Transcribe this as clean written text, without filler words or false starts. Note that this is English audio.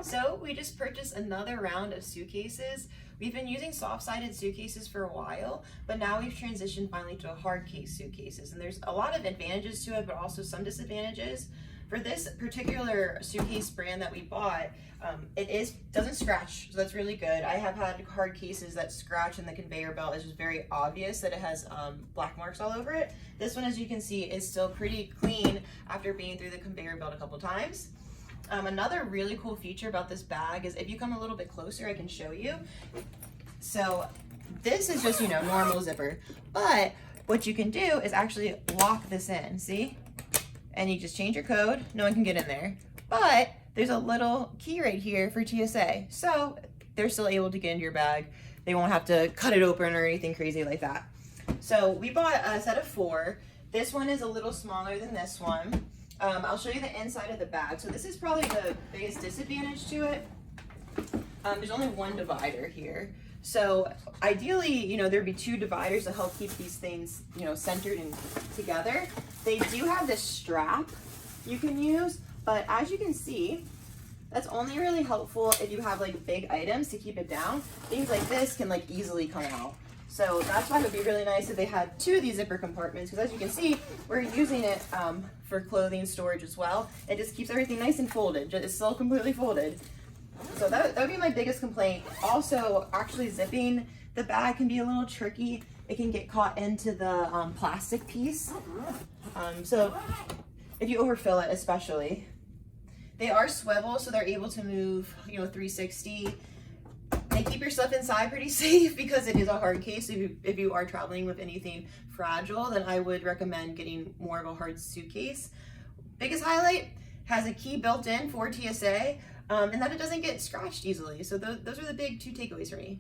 So we just purchased another round of suitcases. We've been using soft-sided suitcases for a while, but now we've transitioned finally to hard case suitcases. And there's a lot of advantages to it, but also some disadvantages. For this particular suitcase brand that we bought, doesn't scratch, so that's really good. I have had hard cases that scratch, and the conveyor belt is just very obvious that it has black marks all over it. This one, as you can see, is still pretty clean after being through the conveyor belt a couple times. Another really cool feature about this bag is if you come a little bit closer, I can show you. So this is just, normal zipper, but what you can do is actually lock this in, see? And you just change your code, no one can get in there. But there's a little key right here for TSA. So they're still able to get into your bag. They won't have to cut it open or anything crazy like that. So we bought a set of 4. This one is a little smaller than this one. I'll show you the inside of the bag. So this is probably the biggest disadvantage to it. There's only one divider here. So ideally, there'd be 2 dividers to help keep these things, centered and together. They do have this strap you can use, but as you can see, that's only really helpful if you have like big items to keep it down. Things like this can like easily come out. So that's why it would be really nice if they had 2 of these zipper compartments, because as you can see, we're using it for clothing storage as well. It just keeps everything nice and folded. It's still completely folded. So that would be my biggest complaint. Also, actually zipping the bag can be a little tricky. It can get caught into the plastic piece. So if you overfill it especially. They are swivel, so they're able to move, 360. They keep your stuff inside pretty safe because it is a hard case. If you are traveling with anything fragile, then I would recommend getting more of a hard suitcase. Biggest highlight, has a key built in for TSA, and that it doesn't get scratched easily. So those are the big 2 takeaways for me.